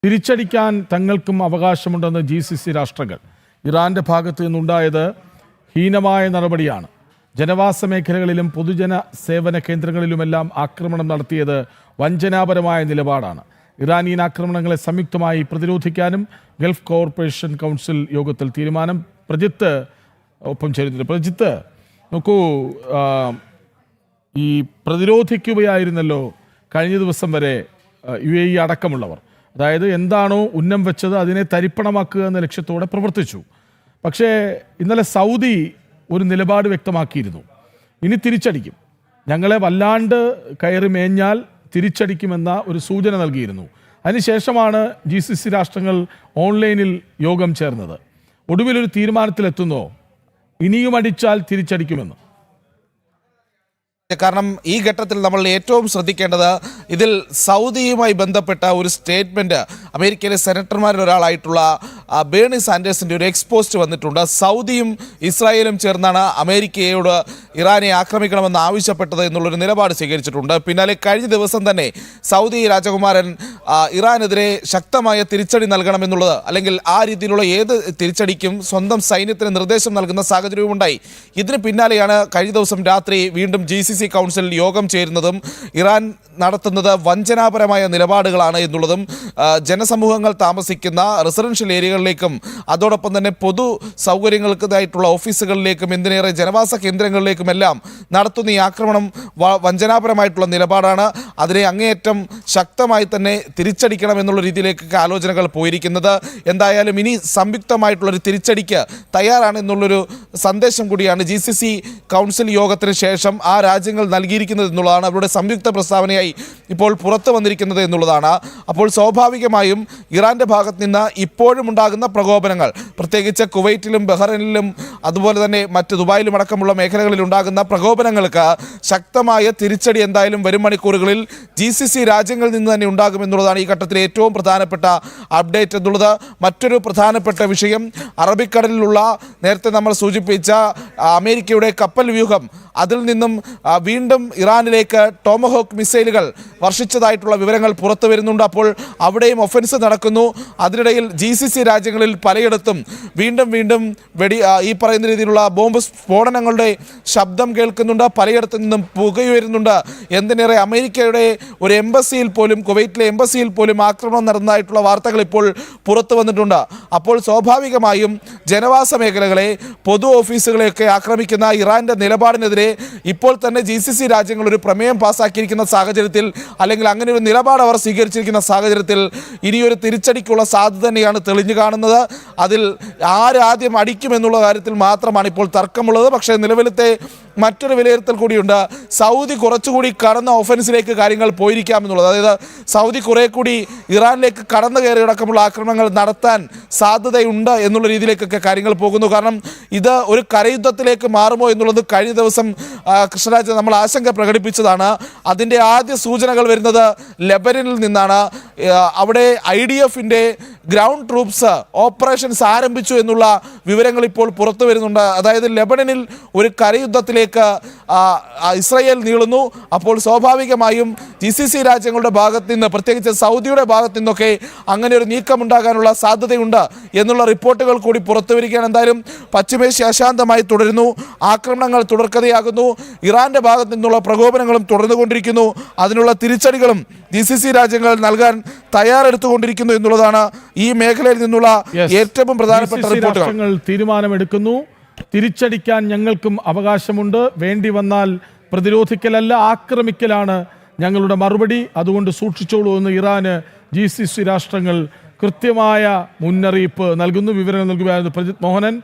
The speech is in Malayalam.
തിരിച്ചടിക്കാൻ തങ്ങൾക്കും അവകാശമുണ്ടെന്ന് GCC രാഷ്ട്രങ്ങൾ. ഇറാന്റെ ഭാഗത്തു നിന്നുണ്ടായത് ഹീനമായ നടപടിയാണ്. ജനവാസ മേഖലകളിലും പൊതുജന സേവന കേന്ദ്രങ്ങളിലുമെല്ലാം ആക്രമണം നടത്തിയത് വഞ്ചനാപരമായ നിലപാടാണ്. ഇറാനിയൻ ആക്രമണങ്ങളെ സംയുക്തമായി പ്രതിരോധിക്കാനും ഗൾഫ് കോർപ്പറേഷൻ കൗൺസിൽ യോഗത്തിൽ തീരുമാനം. പ്രജിത്ത് ഒപ്പം ചേരുന്നുണ്ട്. പ്രജിത്ത്, നോക്കൂ, ഈ പ്രതിരോധിക്കുകയായിരുന്നല്ലോ കഴിഞ്ഞ ദിവസം വരെ UAE അടക്കമുള്ളവർ. അതായത് എന്താണോ ഉന്നം വെച്ചത് അതിനെ തരിപ്പണമാക്കുക എന്ന ലക്ഷ്യത്തോടെ പ്രവർത്തിച്ചു. പക്ഷേ ഇന്നലെ സൗദി ഒരു നിലപാട് വ്യക്തമാക്കിയിരുന്നു. ഇനി തിരിച്ചടിക്കും, ഞങ്ങളെ വല്ലാണ്ട് കയറി മേഞ്ഞാൽ തിരിച്ചടിക്കുമെന്ന ഒരു സൂചന നൽകിയിരുന്നു. അതിനുശേഷമാണ് GCC രാഷ്ട്രങ്ങൾ ഓൺലൈനിൽ യോഗം ചേർന്നത്. ഒടുവിലൊരു തീരുമാനത്തിലെത്തുന്നോ ഇനിയും അടിച്ചാൽ തിരിച്ചടിക്കുമെന്ന്? കാരണം ഈ ഘട്ടത്തിൽ നമ്മൾ ഏറ്റവും ശ്രദ്ധിക്കേണ്ടത് ഇതിൽ സൗദിയുമായി ബന്ധപ്പെട്ട ഒരു സ്റ്റേറ്റ്മെൻറ്റ് അമേരിക്കയിലെ സെനറ്റർമാരിൽ ഒരാളായിട്ടുള്ള ബേണി സാൻഡേഴ്സിൻ്റെ ഒരു എക്സ്പോസ്റ്റ് വന്നിട്ടുണ്ട്. സൗദിയും ഇസ്രായേലും ചേർന്നാണ് അമേരിക്കയോട് ഇറാനെ ആക്രമിക്കണമെന്ന് ആവശ്യപ്പെട്ടത് എന്നുള്ളൊരു നിലപാട് സ്വീകരിച്ചിട്ടുണ്ട്. പിന്നാലെ കഴിഞ്ഞ ദിവസം തന്നെ സൗദി രാജകുമാരൻ ഇറാനെതിരെ ശക്തമായ തിരിച്ചടി നൽകണമെന്നുള്ളത്, അല്ലെങ്കിൽ ആ രീതിയിലുള്ള ഏത് തിരിച്ചടിക്കും സ്വന്തം സൈന്യത്തിന് നിർദ്ദേശം നൽകുന്ന സാഹചര്യവും ഉണ്ടായി. ഇതിന് പിന്നാലെയാണ് കഴിഞ്ഞ ദിവസം രാത്രി വീണ്ടും GCC കൗൺസിൽ യോഗം ചേരുന്നതും ഇറാൻ നടത്തുന്നത് വഞ്ചനാപരമായ നിലപാടുകളാണ് എന്നുള്ളതും ജനസമൂഹങ്ങൾ താമസിക്കുന്ന റെസിഡൻഷ്യൽ ഏരിയകളിലേക്കും അതോടൊപ്പം തന്നെ പൊതു സൗകര്യങ്ങൾക്കായിട്ടുള്ള ഓഫീസുകളിലേക്കും എന്തിനേറെ ജനവാസ കേന്ദ്രങ്ങളിലേക്കുമെല്ലാം നടത്തുന്ന ഈ ആക്രമണം വഞ്ചനാപരമായിട്ടുള്ള നിലപാടാണ്. അതിനെ അങ്ങേയറ്റം ശക്തമായി തന്നെ തിരിച്ചടിക്കണം എന്നുള്ള രീതിയിലേക്കൊക്കെ ആലോചനകൾ പോയിരിക്കുന്നത്. എന്തായാലും ഇനി സംയുക്തമായിട്ടുള്ളൊരു തിരിച്ചടിക്ക് തയ്യാറാണ് എന്നുള്ളൊരു സന്ദേശം കൂടിയാണ് GCC കൗൺസിൽ യോഗത്തിന് ശേഷം ആ രാജ്യങ്ങൾ നൽകിയിരിക്കുന്നത് എന്നുള്ളതാണ്. അവരുടെ സംയുക്ത പ്രസ്താവനയായി ഇപ്പോൾ പുറത്തു വന്നിരിക്കുന്നത് എന്നുള്ളതാണ്. അപ്പോൾ സ്വാഭാവികമായും ഇറാന്റെ ഭാഗത്ത് നിന്ന് ഇപ്പോഴും ഉണ്ടാകുന്ന പ്രകോപനങ്ങൾ, പ്രത്യേകിച്ച് കുവൈറ്റിലും ബഹ്റൈനിലും അതുപോലെ തന്നെ മറ്റ് ദുബായിലും അടക്കമുള്ള മേഖലകളിൽ ഉണ്ടാകുന്ന പ്രകോപനങ്ങൾക്ക് ശക്തമായ തിരിച്ചടി എന്തായാലും വരും മണിക്കൂറുകളിൽ GCC രാജ്യങ്ങളിൽ നിന്ന് തന്നെ ഉണ്ടാകുമെന്നുള്ളതാണ് ഈ ഘട്ടത്തിലെ ഏറ്റവും പ്രധാനപ്പെട്ട അപ്ഡേറ്റ് എന്നുള്ളത്. മറ്റൊരു പ്രധാനപ്പെട്ട വിഷയം, അറബിക്കടലിലുള്ള നേരത്തെ നമ്മൾ സൂചിപ്പിച്ച അമേരിക്കയുടെ കപ്പൽ വ്യൂഹം, അതിൽ നിന്നും വീണ്ടും ഇറാനിലേക്ക് ടോമഹോക്ക് മിസൈലുകൾ വർഷിച്ചതായിട്ടുള്ള വിവരങ്ങൾ പുറത്തു വരുന്നുണ്ട്. അപ്പോൾ അവിടെയും ഒഫൻസ് നടക്കുന്നു. അതിനിടയിൽ GCC രാജ്യങ്ങളിൽ പലയിടത്തും വീണ്ടും ഈ പറയുന്ന രീതിയിലുള്ള ബോംബ് സ്ഫോടനങ്ങളുടെ ശബ്ദം കേൾക്കുന്നുണ്ട്. പലയിടത്തു നിന്നും പുകയുയരുന്നുണ്ട്. എന്തിനേറെ അമേരിക്കയുടെ ഒരു എംബസിയിൽ പോലും, കുവൈറ്റിലെ എംബസിയിൽ പോലും ആക്രമണം നടന്നതായിട്ടുള്ള വാർത്തകൾ ഇപ്പോൾ പുറത്തു വന്നിട്ടുണ്ട്. അപ്പോൾ സ്വാഭാവികമായും ജനവാസ മേഖലകളെ, പൊതു ഓഫീസുകളെയൊക്കെ ആക്രമിക്കുന്ന ഇറാന്റെ നിലപാടിനെതിരെ ഇപ്പോൾ തന്നെ GCC രാജ്യങ്ങൾ ഒരു പ്രമേയം പാസ്സാക്കിയിരിക്കുന്ന സാഹചര്യത്തിൽ, അല്ലെങ്കിൽ അങ്ങനെ ഒരു നിലപാട് അവർ സ്വീകരിച്ചിരിക്കുന്ന സാഹചര്യത്തിൽ ഇനിയൊരു തിരിച്ചടിക്കുള്ള സാധ്യത തന്നെയാണ് തെളിഞ്ഞു കാണുന്നത്. അതിൽ ആരാദ്യം അടിക്കുമെന്നുള്ള കാര്യത്തിൽ മാത്രമാണ് ഇപ്പോൾ തർക്കമുള്ളത്. പക്ഷേ നിലവിലത്തെ മറ്റൊരു വിലയിരുത്തൽ കൂടിയുണ്ട്. സൗദി കുറച്ചുകൂടി കടന്ന ഒഫൻസിലേക്ക് കാര്യങ്ങൾ പോയിരിക്കാമെന്നുള്ളത്. അതായത് സൗദി കുറെ കൂടി ഇറാനിലേക്ക് കടന്നു കയറിയടക്കമുള്ള ആക്രമണങ്ങൾ നടത്താൻ സാധ്യതയുണ്ട് എന്നുള്ള രീതിയിലേക്കൊക്കെ കാര്യങ്ങൾ പോകുന്നു. കാരണം ഇത് ഒരു കരയുദ്ധത്തിലേക്ക് മാറുമോ എന്നുള്ളത് കഴിഞ്ഞ ദിവസം കൃഷ്ണരാജ് നമ്മൾ ആശങ്ക പ്രകടിപ്പിച്ചതാണ്. അതിൻ്റെ ആദ്യ സൂചനകൾ വരുന്നത് ലെബനനിൽ നിന്നാണ്. അവിടെ IDFന്റെ ഗ്രൗണ്ട് ട്രൂപ്സ് ഓപ്പറേഷൻസ് ആരംഭിച്ചു എന്നുള്ള വിവരങ്ങൾ ഇപ്പോൾ പുറത്തു വരുന്നുണ്ട്. അതായത് ലെബനനിൽ ഒരു കരയുദ്ധത്തിലേക്ക് ഇസ്രായേൽ നീളുന്നു. അപ്പോൾ സ്വാഭാവികമായും GCC രാജ്യങ്ങളുടെ ഭാഗത്ത് നിന്ന്, പ്രത്യേകിച്ച് സൗദിയുടെ ഭാഗത്തു നിന്നൊക്കെ അങ്ങനെ ഒരു നീക്കമുണ്ടാകാനുള്ള സാധ്യതയുണ്ട് എന്നുള്ള റിപ്പോർട്ടുകൾ കൂടി പുറത്തു വരികയാണ്. എന്തായാലും പശ്ചിമേഷ്യ അശാന്തമായി തുടരുന്നു. ആക്രമണങ്ങൾ തുടർക്കഥയാകുന്നു. ഇറാന്റെ ഭാഗത്തു നിന്നുള്ള പ്രകോപനങ്ങളും തുടർന്നുകൊണ്ടിരിക്കുന്നു. അതിനുള്ള തിരിച്ചടികളും GCC രാജ്യങ്ങൾ നൽകാൻ തയ്യാറെടുത്തുകൊണ്ടിരിക്കുന്നു എന്നുള്ളതാണ് ഈ മേഖലയിൽ നിന്നുള്ള ഏറ്റവും പ്രധാനപ്പെട്ട റിപ്പോർട്ടുകൾ. തീരുമാനമെടുക്കുന്നു. തിരിച്ചടിക്കാൻ ഞങ്ങൾക്കും അവകാശമുണ്ട്. വേണ്ടി വന്നാൽ പ്രതിരോധിക്കലല്ല, ആക്രമിക്കലാണ് ഞങ്ങളുടെ മറുപടി. അതുകൊണ്ട് സൂക്ഷിച്ചോളൂ എന്ന് ഇറാന് GCC രാഷ്ട്രങ്ങൾ കൃത്യമായ മുന്നറിയിപ്പ് നൽകുന്നു. വിവരങ്ങൾ നൽകുകയായിരുന്നു പ്രജിത് മോഹനൻ.